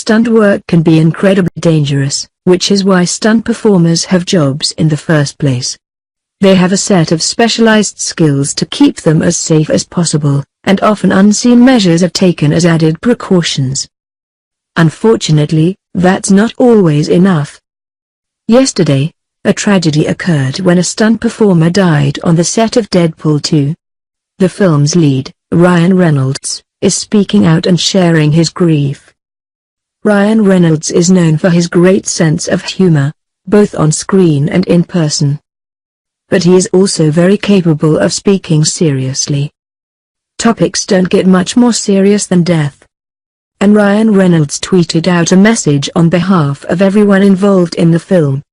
stunt work can be incredibly dangerous, which is why stunt performers have jobs in the first place. They have a set of specialized skills to keep them as safe as possible, and often unseen measures are taken as added precautions. Unfortunately, that's not always enough. Yesterday, a tragedy occurred when a stunt performer died on the set of Deadpool 2. The film's lead, Ryan Reynolds, is speaking out and sharing his grief. Ryan Reynolds is known for his great sense of humor, both on screen and in person. But he is also very capable of speaking seriously. Topics don't get much more serious than death. And Ryan Reynolds tweeted out a message on behalf of everyone involved in the film.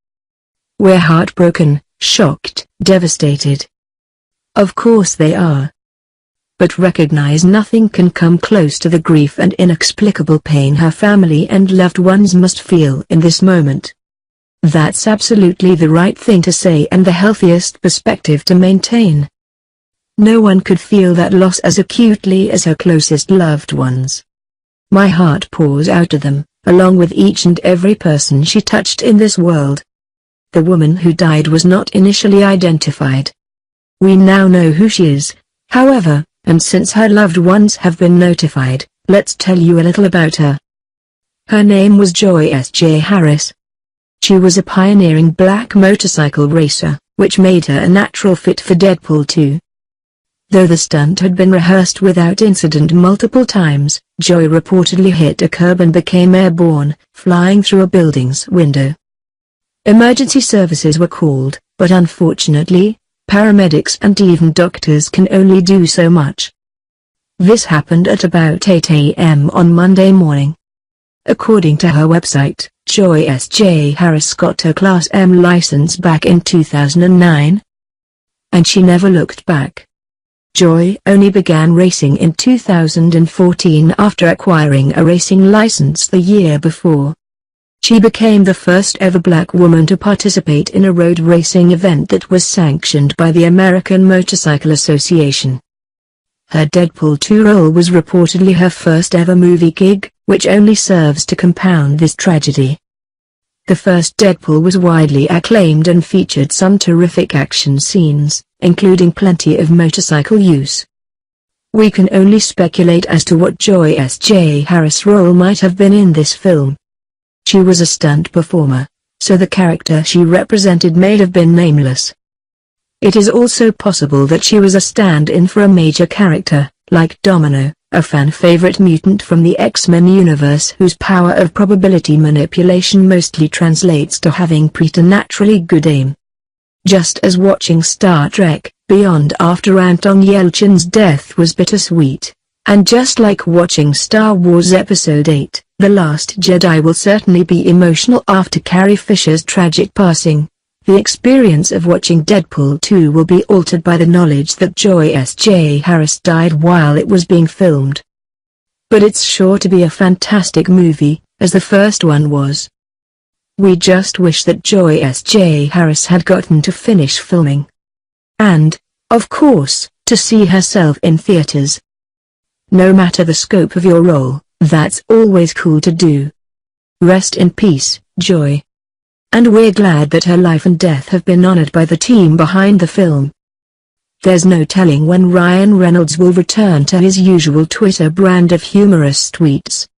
"We're heartbroken, shocked, devastated. Of course they are. But recognize nothing can come close to the grief and inexplicable pain her family and loved ones must feel in this moment. That's absolutely the right thing to say and the healthiest perspective to maintain. No one could feel that loss as acutely as her closest loved ones. My heart pours out to them, along with each and every person she touched in this world." The woman who died was not initially identified. We now know who she is, however, and since her loved ones have been notified, let's tell you a little about her. Her name was Joy S.J. Harris. She was a pioneering black motorcycle racer, which made her a natural fit for Deadpool 2. Though the stunt had been rehearsed without incident multiple times, Joy reportedly hit a curb and became airborne, flying through a building's window. Emergency services were called, but unfortunately, paramedics and even doctors can only do so much. This happened at about 8 a.m. on Monday morning. According to her website, Joy S.J. Harris got her Class M license back in 2009. And she never looked back. Joy only began racing in 2014 after acquiring a racing license the year before. She became the first ever black woman to participate in a road racing event that was sanctioned by the American Motorcycle Association. Her Deadpool 2 role was reportedly her first ever movie gig, which only serves to compound this tragedy. The first Deadpool was widely acclaimed and featured some terrific action scenes, including plenty of motorcycle use. We can only speculate as to what Joy S.J. Harris' role might have been in this film. She was a stunt performer, so the character she represented may have been nameless. It is also possible that she was a stand-in for a major character, like Domino, a fan-favorite mutant from the X-Men universe whose power of probability manipulation mostly translates to having preternaturally good aim. Just as watching Star Trek Beyond after Anton Yelchin's death was bittersweet, and just like watching Star Wars Episode 8, The Last Jedi will certainly be emotional after Carrie Fisher's tragic passing, the experience of watching Deadpool 2 will be altered by the knowledge that Joy S.J. Harris died while it was being filmed. But it's sure to be a fantastic movie, as the first one was. We just wish that Joy S.J. Harris had gotten to finish filming. And, of course, to see herself in theaters. No matter the scope of your role, that's always cool to do. Rest in peace, Joy. And we're glad that her life and death have been honored by the team behind the film. There's no telling when Ryan Reynolds will return to his usual Twitter brand of humorous tweets.